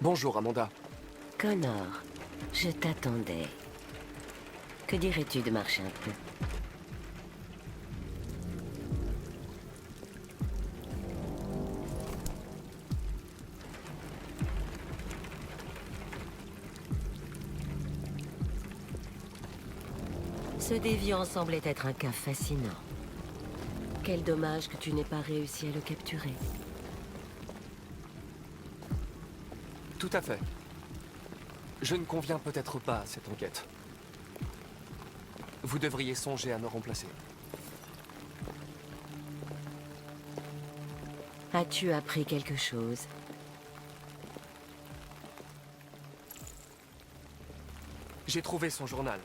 Bonjour, Amanda. Connor, je t'attendais. Que dirais-tu de marcher un peu? Ce déviant semblait être un cas fascinant. Quel dommage que tu n'aies pas réussi à le capturer. Tout à fait. Je ne conviens peut-être pas à cette enquête. Vous devriez songer à me remplacer. As-tu appris quelque chose? J'ai trouvé son journal,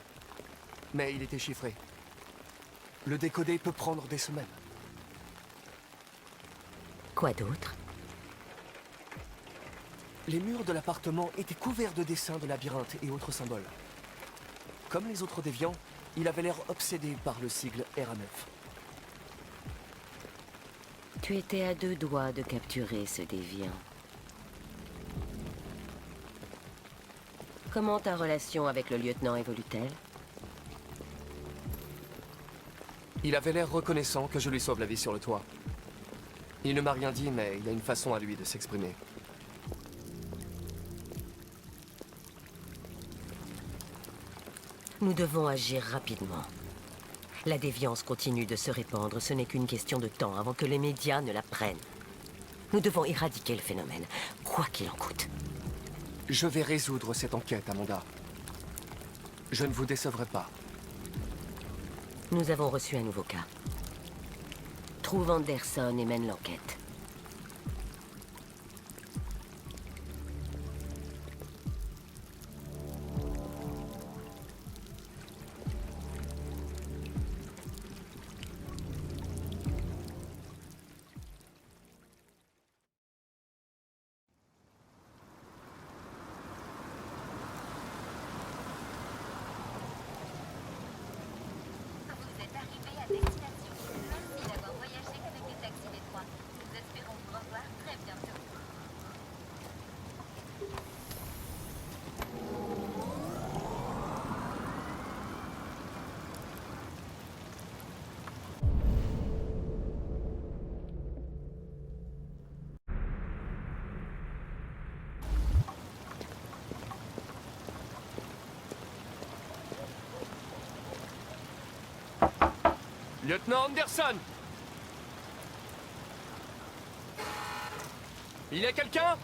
mais il était chiffré. Le décoder peut prendre des semaines. Quoi d'autre? Les murs de l'appartement étaient couverts de dessins de labyrinthes et autres symboles. Comme les autres déviants, il avait l'air obsédé par le sigle RA9. Tu étais à 2 doigts de capturer ce déviant. Comment ta relation avec le lieutenant évolue-t-elle? Il avait l'air reconnaissant que je lui sauve la vie sur le toit. Il ne m'a rien dit, mais il a une façon à lui de s'exprimer. Nous devons agir rapidement. La déviance continue de se répandre, ce n'est qu'une question de temps avant que les médias ne la prennent. Nous devons éradiquer le phénomène, quoi qu'il en coûte. Je vais résoudre cette enquête, Amanda. Je ne vous décevrai pas. Nous avons reçu un nouveau cas. Trouve Anderson et mène l'enquête. Vous êtes arrivé à destination. Merci d'avoir voyagé avec les taxis d'étroits. Nous espérons vous revoir très bientôt. Lieutenant Anderson! Il y a quelqu'un?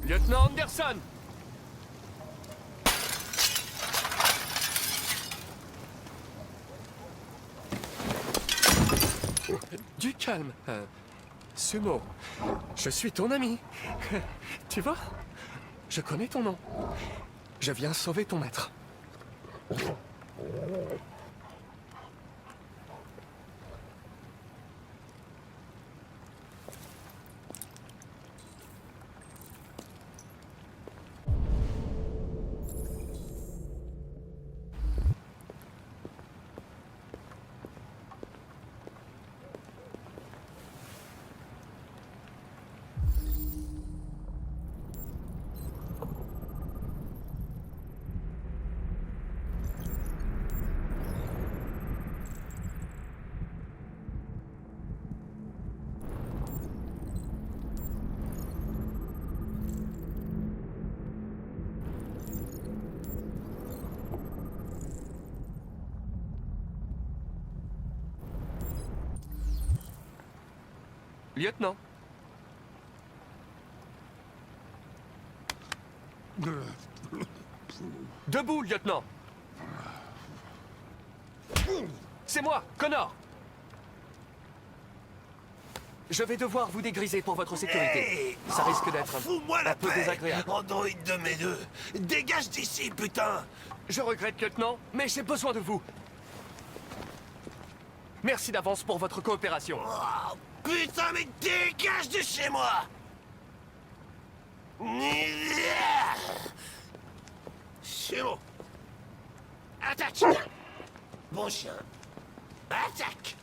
Lieutenant Anderson! Du calme, Sumo. Je suis ton ami. Tu vois? Je connais ton nom. Je viens sauver ton maître. Lieutenant. Debout, lieutenant. C'est moi, Connor. Je vais devoir vous dégriser pour votre sécurité. Ça risque d'être Fous-moi la un peu paix, désagréable. androïde de mes deux. Dégage d'ici, putain. Je regrette, lieutenant, mais j'ai besoin de vous. Merci d'avance pour votre coopération. Oh, putain, mais dégage de chez moi. C'est bon. Attaque. Bon chien. Attaque.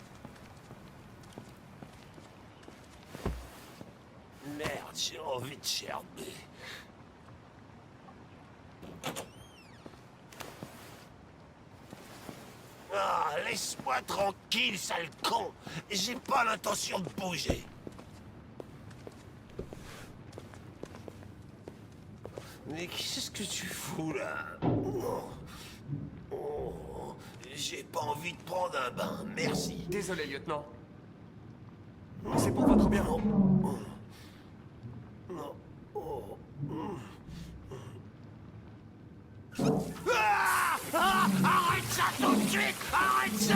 Merde, j'ai envie de gerber. Ah, laisse-moi tranquille, sale con. J'ai pas l'intention de bouger. Mais qu'est-ce que tu fous, là? Oh, j'ai pas envie de prendre un bain, merci. Désolé, lieutenant. C'est pour votre bien. Non. Oh. Arrête ça tout de suite! Arrête ça!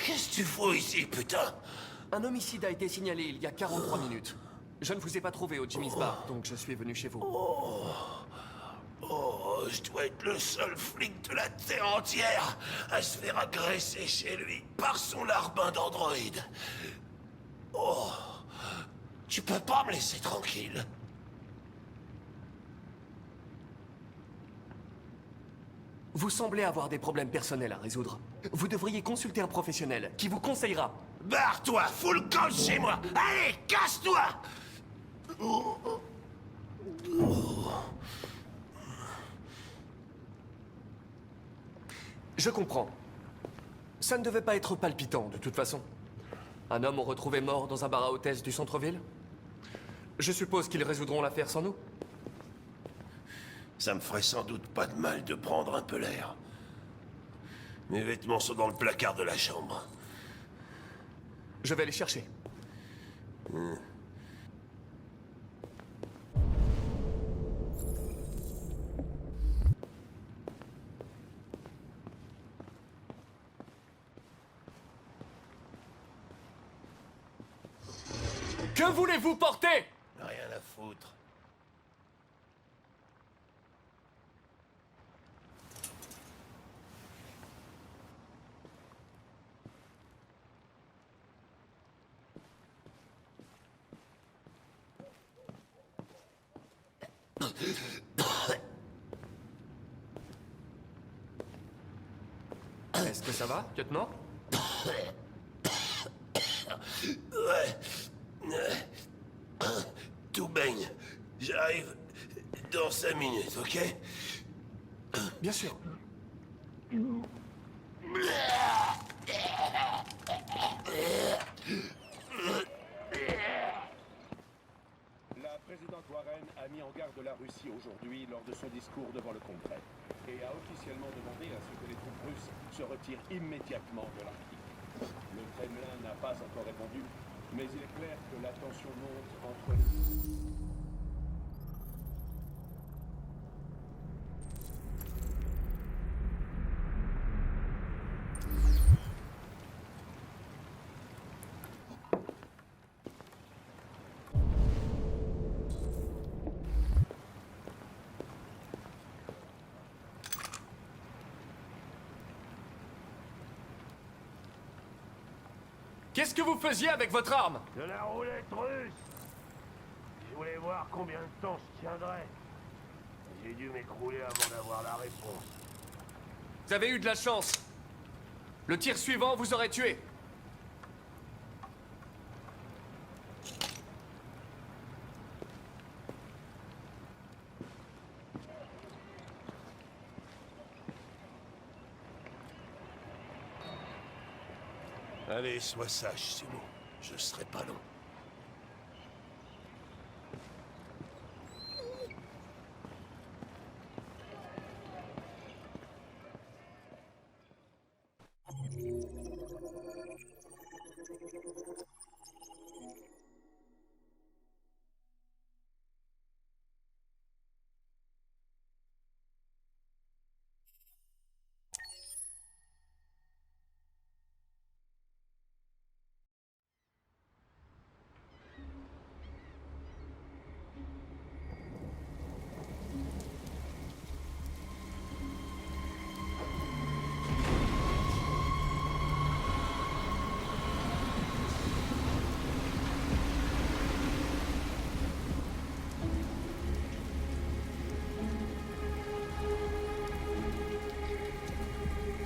Qu'est-ce que tu fous ici, putain? Un homicide a été signalé il y a 43 minutes. Je ne vous ai pas trouvé au Jimmy's Bar, donc je suis venu chez vous. Oh, je dois être le seul flic de la Terre entière à se faire agresser chez lui par son larbin d'androïde. Oh, tu peux pas me laisser tranquille. Vous semblez avoir des problèmes personnels à résoudre. Vous devriez consulter un professionnel qui vous conseillera. Barre-toi, fous le camp de chez moi. Allez, casse-toi. Je comprends. Ça ne devait pas être palpitant, de toute façon. Un homme retrouvé mort dans un bar à hôtesse du centre-ville? Je suppose qu'ils résoudront l'affaire sans nous? Ça me ferait sans doute pas de mal de prendre un peu l'air. Mes vêtements sont dans le placard de la chambre. Je vais les chercher. Que voulez-vous porter? Rien à foutre. Est-ce que ça va, lieutenant? Tout baigne. J'arrive dans 5 minutes, ok? Bien sûr. La présidente Warren a mis en garde la Russie aujourd'hui lors de son discours devant le Congrès et a officiellement demandé à ce que les troupes russes se retirent immédiatement de l'Arctique. Le Kremlin n'a pas encore répondu, mais il est clair que la tension monte entre les... Qu'est-ce que vous faisiez avec votre arme? De la roulette russe. Je voulais voir combien de temps je tiendrais. J'ai dû m'écrouler avant d'avoir la réponse. Vous avez eu de la chance. Le tir suivant vous aurait tué. Allez, sois sage, Sumo. Je serai pas long.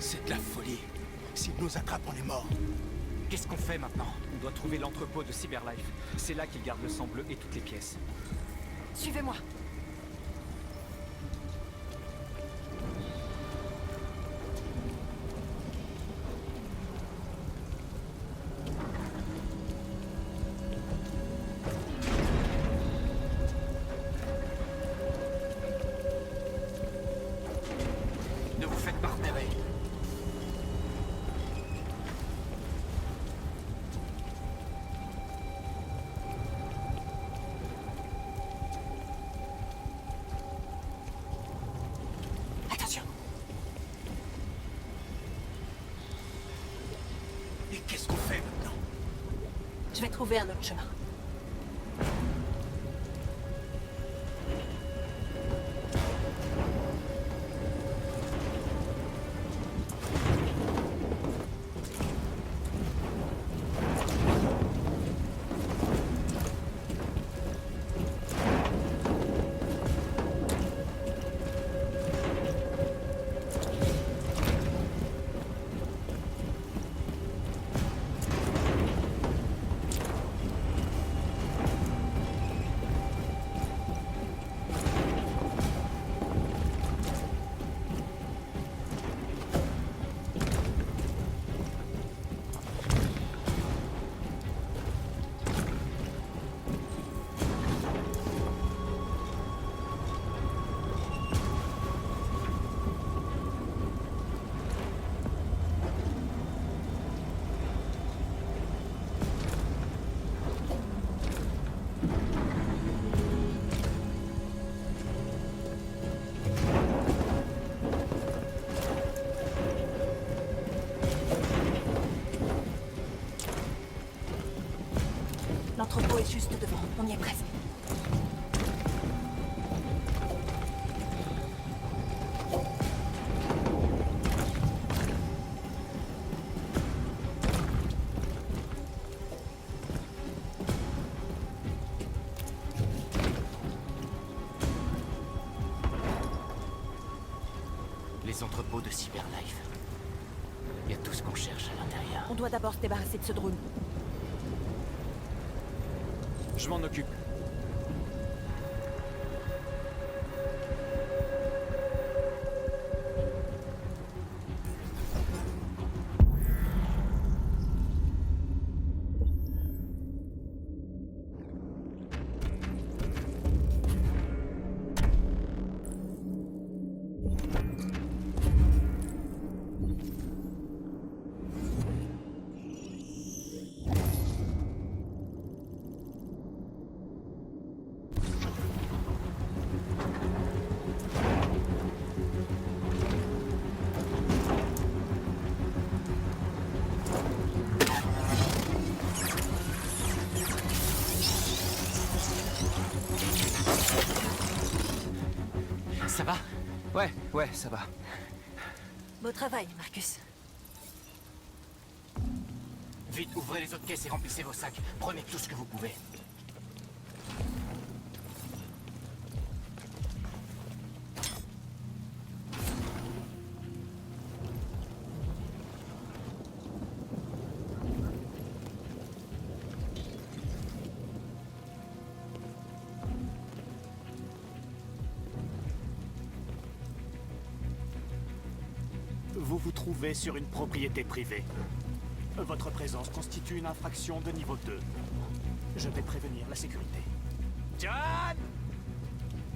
C'est de la folie. S'ils nous attrapent, on est mort. Qu'est-ce qu'on fait maintenant? On doit trouver l'entrepôt de Cyberlife. C'est là qu'ils gardent le sang bleu et toutes les pièces. Suivez-moi. Ne vous faites pas repérer. Attention. Et qu'est-ce qu'on fait maintenant? Je vais trouver un autre chemin. L'entrepôt est juste devant. On y est presque. Les entrepôts de Cyberlife. Il y a tout ce qu'on cherche à l'intérieur. On doit d'abord se débarrasser de ce drone. Je m'en occupe. Ça va? Ouais, ça va. Beau travail, Marcus. Vite, ouvrez les autres caisses et remplissez vos sacs. Prenez tout ce que vous pouvez. Vous vous trouvez sur une propriété privée. Votre présence constitue une infraction de niveau 2. Je vais prévenir la sécurité. John!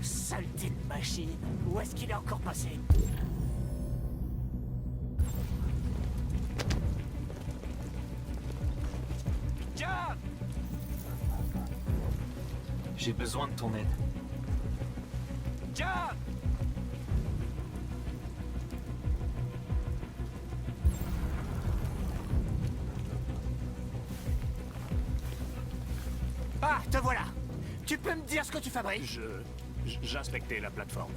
Saleté de machine! Où est-ce qu'il est encore passé? John! J'ai besoin de ton aide. John! Ah, te voilà! Tu peux me dire ce que tu fabriques? J'inspectais la plateforme.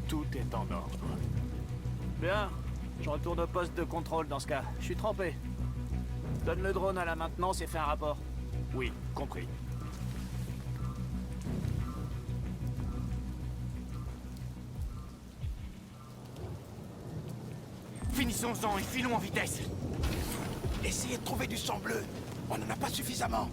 Tout est en ordre. Bien, je retourne au poste de contrôle dans ce cas. Je suis trempé. Donne le drone à la maintenance et fais un rapport. Oui, compris. Finissons-en et filons en vitesse. Essayez de trouver du sang bleu. On n'en a pas suffisamment.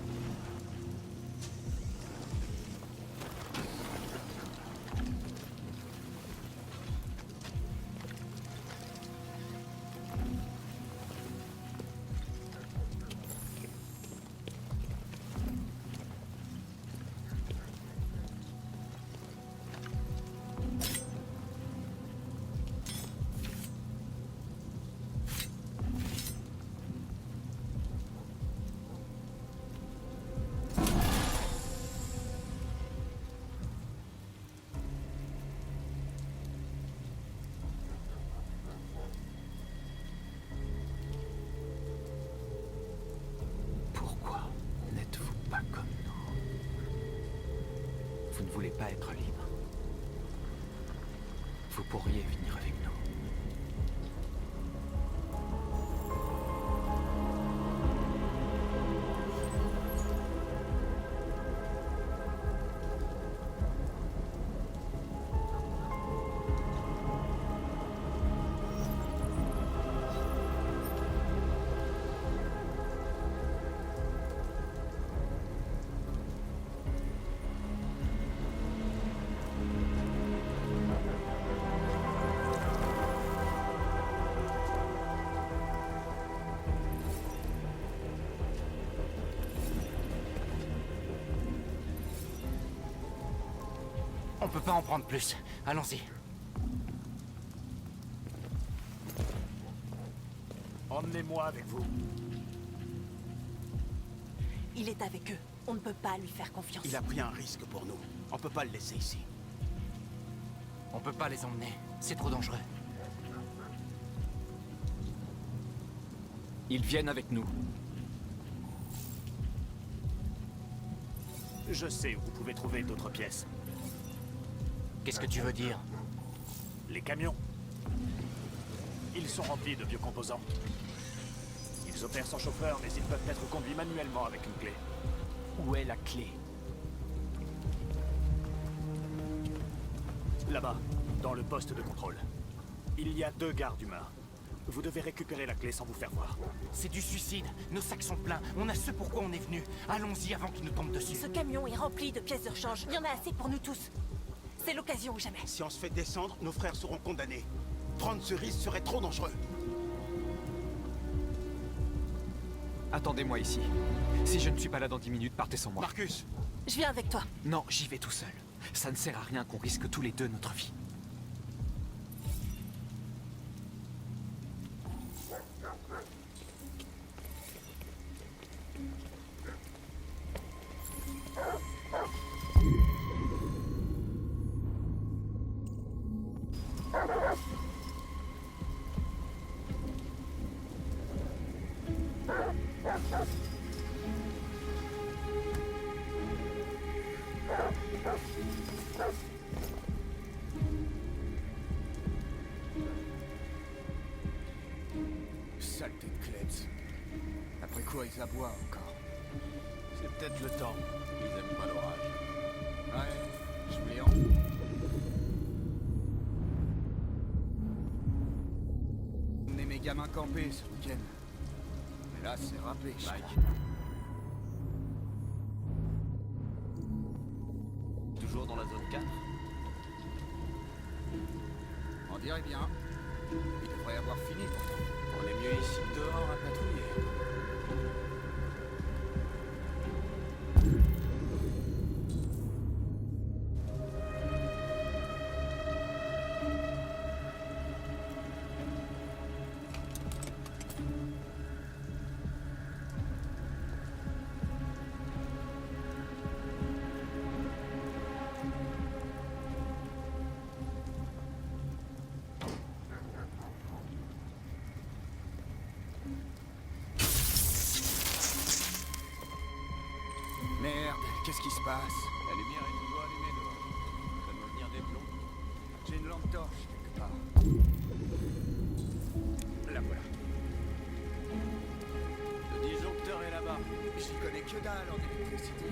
Pourquoi n'êtes-vous pas comme nous? Vous ne voulez pas être libre. Vous pourriez venir avec nous. On peut pas en prendre plus. Allons-y. Emmenez-moi avec vous. Il est avec eux. On ne peut pas lui faire confiance. Il a pris un risque pour nous. On peut pas le laisser ici. On peut pas les emmener. C'est trop dangereux. Ils viennent avec nous. Je sais où vous pouvez trouver d'autres pièces. Qu'est-ce que tu veux dire? Les camions. Ils sont remplis de vieux composants. Ils opèrent sans chauffeur, mais ils peuvent être conduits manuellement avec une clé. Où est la clé? Là-bas, dans le poste de contrôle. Il y a 2 gardes humains. Vous devez récupérer la clé sans vous faire voir. C'est du suicide. Nos sacs sont pleins. On a ce pourquoi on est venu. Allons-y avant qu'ils nous tombent dessus. Ce camion est rempli de pièces de rechange. Il y en a assez pour nous tous. C'est l'occasion ou jamais. Si on se fait descendre, nos frères seront condamnés. Prendre ce risque serait trop dangereux. Attendez-moi ici. Si je ne suis pas là dans 10 minutes, partez sans moi. Marcus! Je viens avec toi. Non, j'y vais tout seul. Ça ne sert à rien qu'on risque tous les deux notre vie. Saleté de klebs. Après quoi ils aboient encore? C'est peut-être le temps. Ils aiment pas l'orage. Ouais, je voulais en... On est mes gamins campés ce week-end. Mais là, c'est râpé, je crois. Toujours dans la zone 4? On dirait bien. Il devrait avoir fini pourtant. On est mieux ici que dehors à patrouiller. Merde, qu'est-ce qui se passe? La lumière est toujours allumée dehors. Ça doit venir des plombs. J'ai une lampe torche quelque part. La voilà. Le disjoncteur est là-bas. J'y connais que dalle en électricité.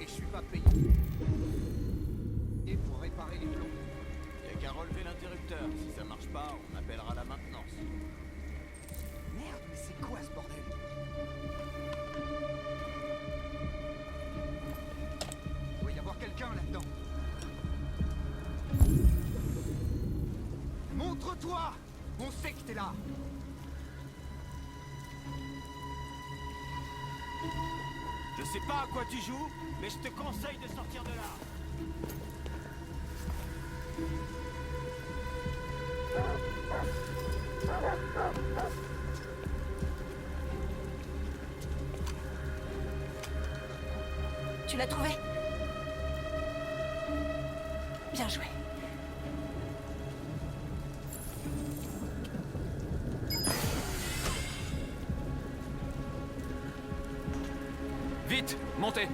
Et je suis pas payé. Et pour réparer les plombs. Y a qu'à relever l'interrupteur. Si ça marche pas, on appellera la maintenance. toi! On sait que t'es là! Je sais pas à quoi tu joues, mais je te conseille de sortir de là! Tu l'as trouvé? Bien joué. Vite, montez!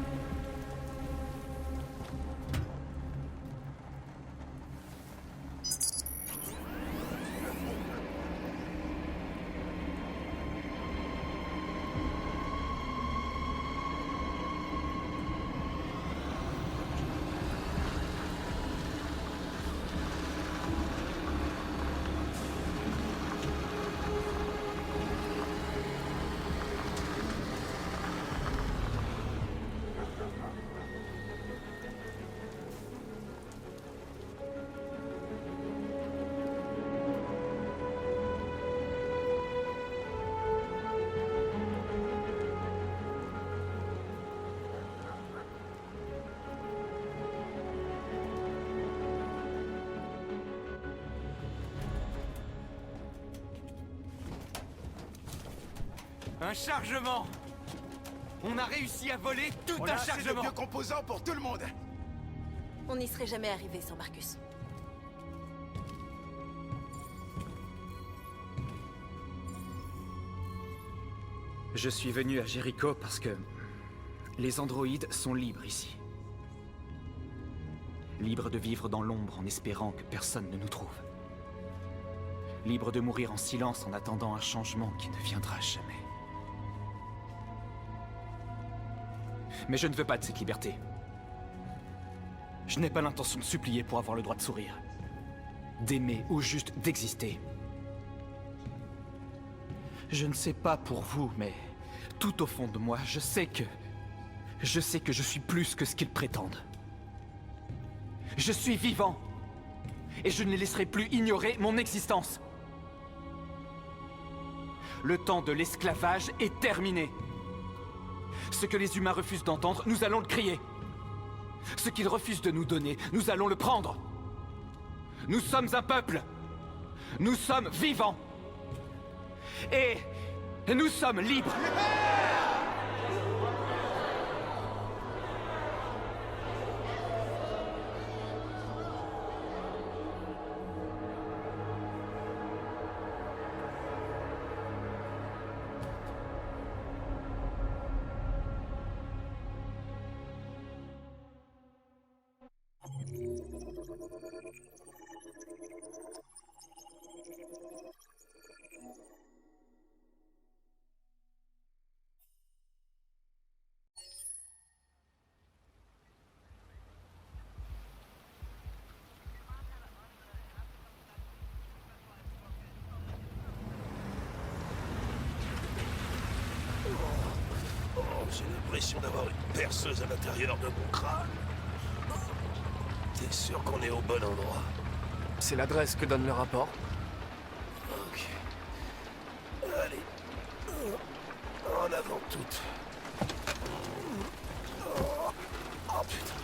Un chargement! On a réussi à voler tout un chargement! vieux composants pour tout le monde. On n'y serait jamais arrivé sans Marcus. Je suis venu à Jericho parce que les androïdes sont libres ici. Libres de vivre dans l'ombre en espérant que personne ne nous trouve. Libres de mourir en silence en attendant un changement qui ne viendra jamais. Mais je ne veux pas de cette liberté. Je n'ai pas l'intention de supplier pour avoir le droit de sourire, d'aimer ou juste d'exister. Je ne sais pas pour vous, mais tout au fond de moi, je sais que je suis plus que ce qu'ils prétendent. Je suis vivant, et je ne les laisserai plus ignorer mon existence. Le temps de l'esclavage est terminé. Ce que les humains refusent d'entendre, nous allons le crier. Ce qu'ils refusent de nous donner, nous allons le prendre. Nous sommes un peuple. Nous sommes vivants. Et nous sommes libres. J'ai l'impression d'avoir une perceuse à l'intérieur de mon crâne. T'es sûr qu'on est au bon endroit? C'est l'adresse que donne le rapport. Ok. Allez. En avant toutes. Oh putain.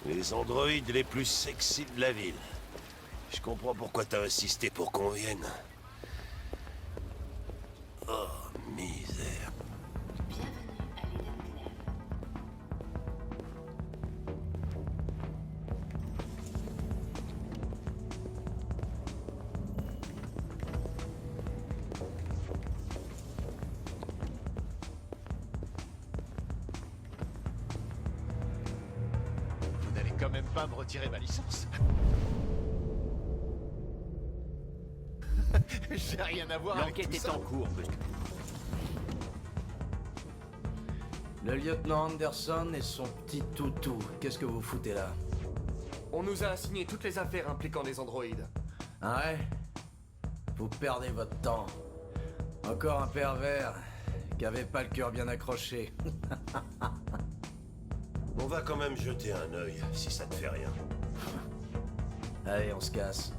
Les androïdes les plus sexy de la ville. Je comprends pourquoi t'as insisté pour qu'on vienne. Oh, misère. Bienvenue à l'Eden Claire. Vous n'allez quand même pas me retirer ma licence? J'ai rien à voir avec tout L'enquête est ça. en cours, monsieur. Le lieutenant Anderson et son petit toutou. Qu'est-ce que vous foutez là? On nous a assigné toutes les affaires impliquant des androïdes. Ah ouais? Vous perdez votre temps. Encore un pervers qui avait pas le cœur bien accroché. On va quand même jeter un œil, si ça te fait rien. Allez, on se casse.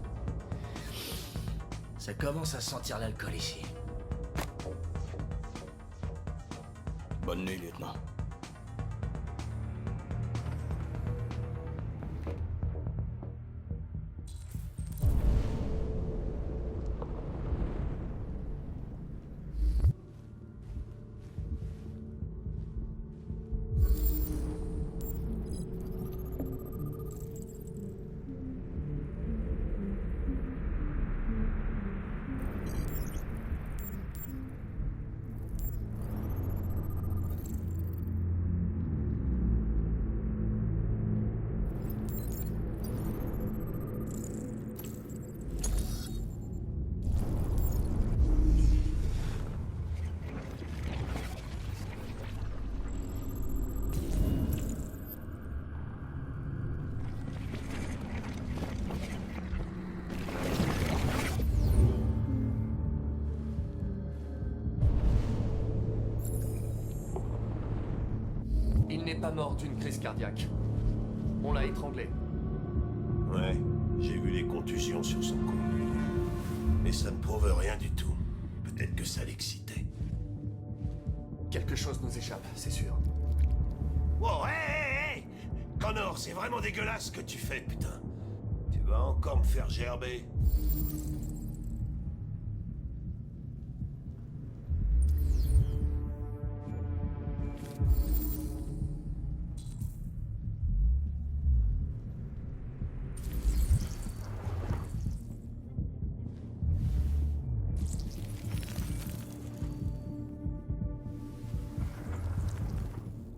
Ça commence à sentir l'alcool ici. Bonne nuit, lieutenant. Il n'est pas mort d'une crise cardiaque. On l'a étranglé. Ouais, j'ai vu les contusions sur son cou. Mais ça ne prouve rien du tout. Peut-être que ça l'excitait. Quelque chose nous échappe, c'est sûr. Wow, hé! Connor, c'est vraiment dégueulasse ce que tu fais, putain. Tu vas encore me faire gerber.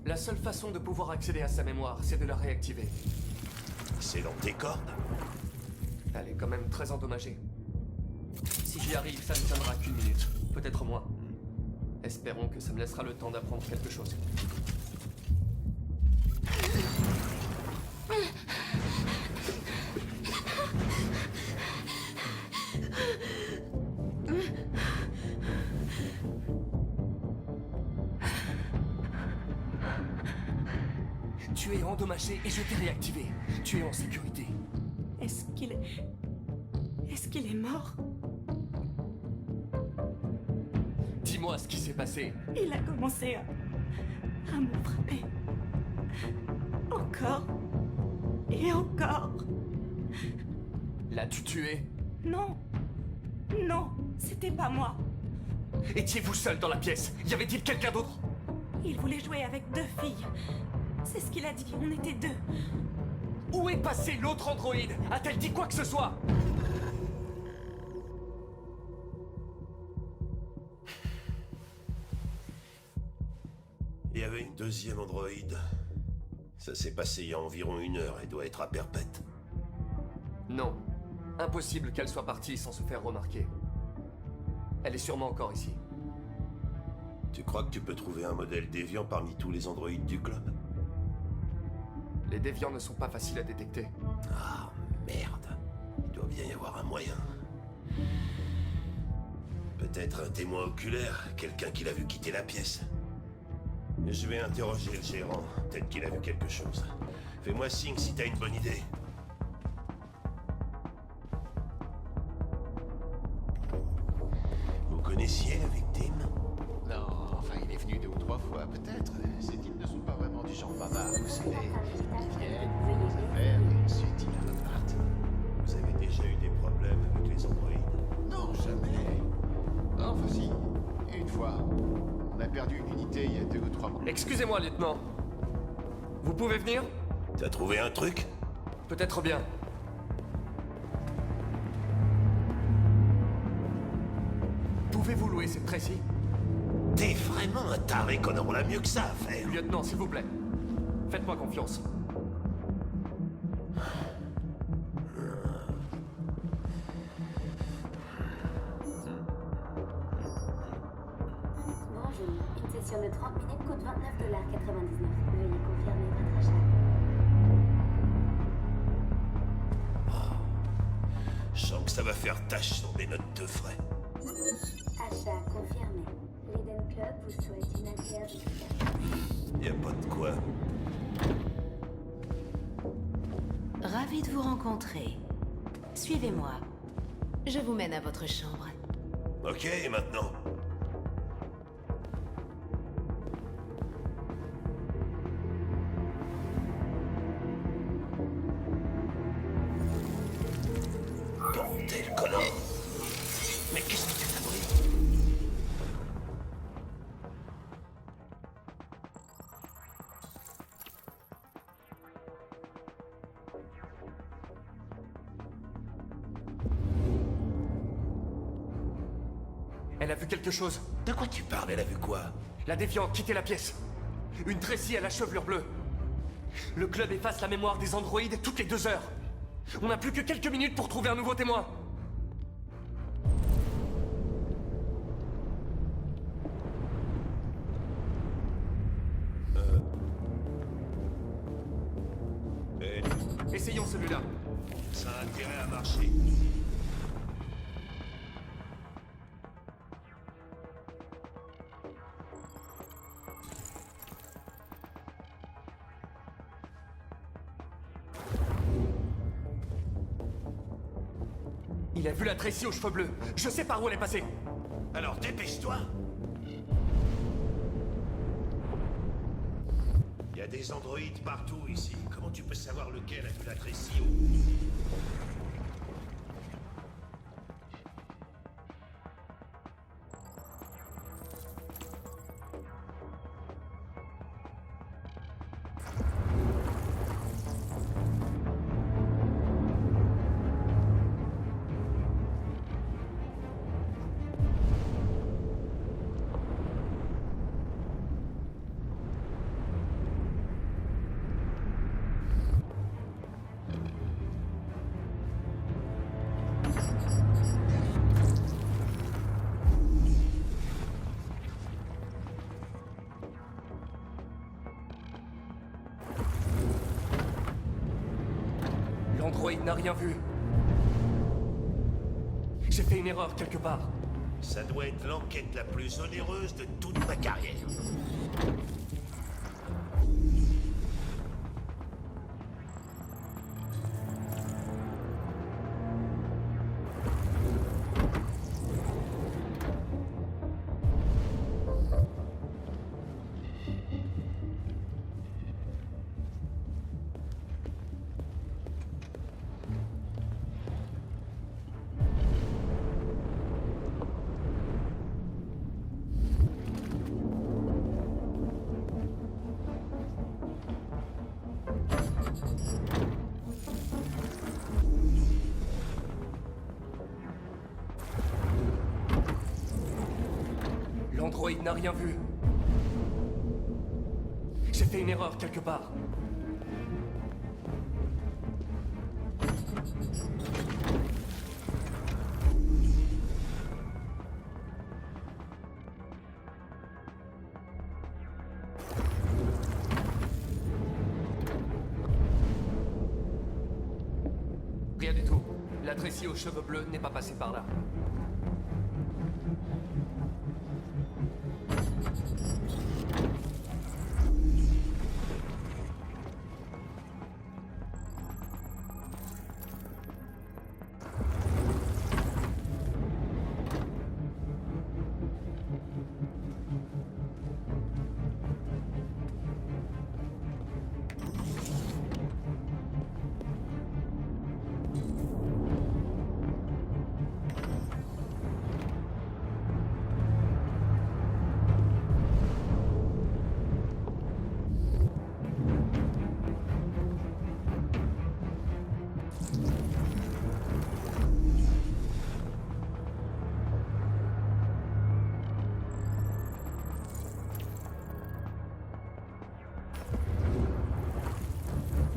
La seule façon de pouvoir accéder à sa mémoire, c'est de la réactiver. C'est dans tes cordes? Elle est quand même très endommagée. Si j'y arrive, ça ne tiendra qu'une minute, peut-être moins. Espérons que ça me laissera le temps d'apprendre quelque chose. Tu es endommagé et je t'ai réactivé. Tu es en sécurité. Est-ce qu'il est mort? Dis-moi ce qui s'est passé. Il a commencé à me frapper. Encore. Et encore. L'as-tu tué? Non. Non, c'était pas moi. Étiez-vous seul dans la pièce? Y avait-il quelqu'un d'autre? Il voulait jouer avec 2 filles. C'est ce qu'il a dit, on était 2. Où est passé l'autre androïde? A-t-elle dit quoi que ce soit? Il y avait une deuxième androïde. Ça s'est passé il y a environ 1 heure et doit être à Perpète. Non. Impossible qu'elle soit partie sans se faire remarquer. Elle est sûrement encore ici. Tu crois que tu peux trouver un modèle déviant parmi tous les androïdes du club? Les déviants ne sont pas faciles à détecter. Ah, merde. Il doit bien y avoir un moyen. Peut-être un témoin oculaire, quelqu'un qui l'a vu quitter la pièce. Je vais interroger le gérant, peut-être qu'il a vu quelque chose. Fais-moi signe si t'as une bonne idée. Vous connaissiez la victime? Non, enfin, il est venu 2 ou 3 fois, peut-être. Ces types ne sont pas vraiment du genre bavard, vous savez. Ils viennent, ils font des affaires, et ensuite ils repartent. Vous avez déjà eu des problèmes avec les androïdes? Non, jamais. Enfin si, une fois. On a perdu une unité il y a 2 ou 3 mois. Excusez-moi, lieutenant. Vous pouvez venir? T'as trouvé un truc? Peut-être bien. Pouvez-vous louer cette Tracy? T'es vraiment un taré, Connor, on a mieux que ça à faire. Lieutenant, s'il vous plaît. Faites-moi confiance. Bonjour, une session de 30 minutes coûte $29,99. Veuillez confirmer votre achat. Je sens que ça va faire tâche sur des notes de frais. Achat confirmé. L'Eden Club vous souhaite une agréable discussion. Y a pas de quoi. Ravi de vous rencontrer. Suivez-moi. Je vous mène à votre chambre. Ok, et maintenant? Bordel, connard! Mais qu'est-ce que tu fabriques? Elle a vu quelque chose. De quoi tu parles? Elle a vu quoi? La déviante quitter la pièce. Une Tracy à la chevelure bleue. Le club efface la mémoire des androïdes toutes les 2 heures. On n'a plus que quelques minutes pour trouver un nouveau témoin. Essayons celui-là. Ça a intérêt à marcher. Il a vu la Tracy aux cheveux bleus. Je sais par où elle est passée. Alors dépêche-toi. Il y a des androïdes partout ici. Comment tu peux savoir lequel a vu la Tracy L'androïde n'a rien vu. J'ai fait une erreur quelque part. Ça doit être l'enquête la plus onéreuse de toute ma carrière. L'androïde n'a rien vu. J'ai fait une erreur quelque part. Rien du tout. La Tracy aux cheveux bleus n'est pas passée par là.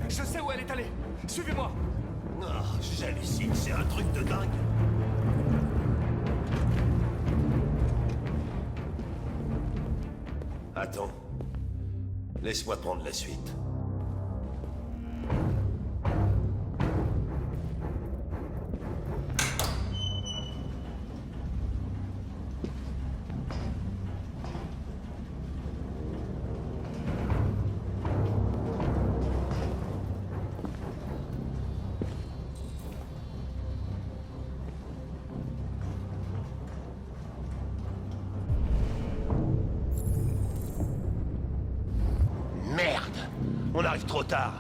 Je sais où elle est allée. Suivez-moi. Ah, j'hallucine, c'est un truc de dingue. Attends. Laisse-moi prendre la suite. arrive trop tard.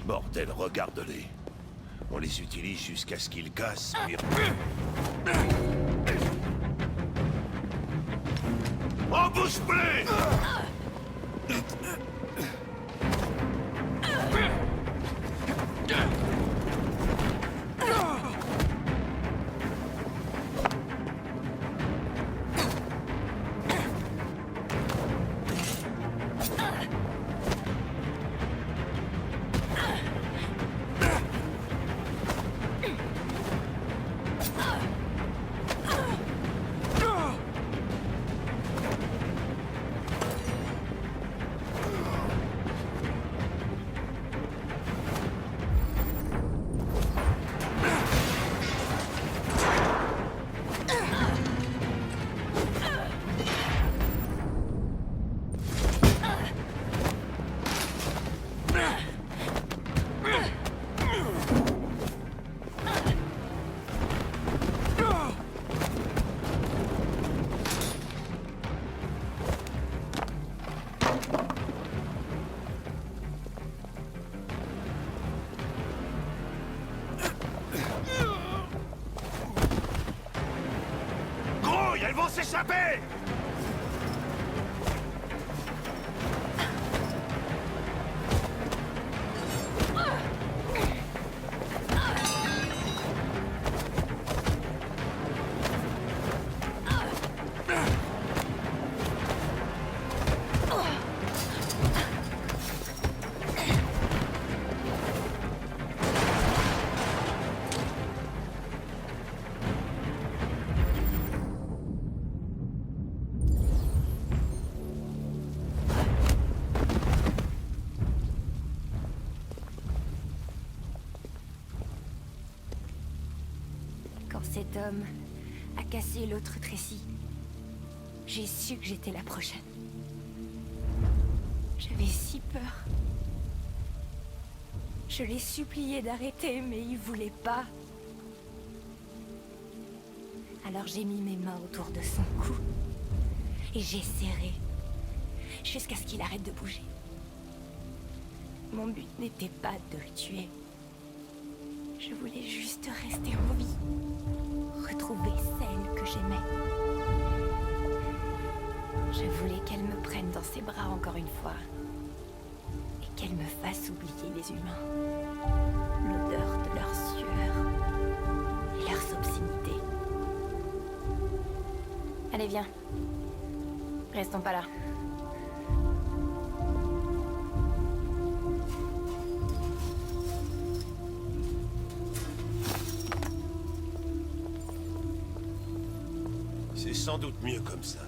Bordel, regarde-les. On les utilise jusqu'à ce qu'ils cassent, puis... On bouge plus! Elles vont s'échapper! Quand cet homme a cassé l'autre Tracy, j'ai su que j'étais la prochaine. J'avais si peur. Je l'ai supplié d'arrêter, mais il voulait pas. Alors j'ai mis mes mains autour de son cou et j'ai serré jusqu'à ce qu'il arrête de bouger. Mon but n'était pas de le tuer. Je voulais juste rester en vie. Retrouver celle que j'aimais. Je voulais qu'elle me prenne dans ses bras encore une fois. Et qu'elle me fasse oublier les humains. L'odeur de leur sueur. Et leurs obscénités. Allez, viens. Restons pas là. C'est sans doute mieux comme ça.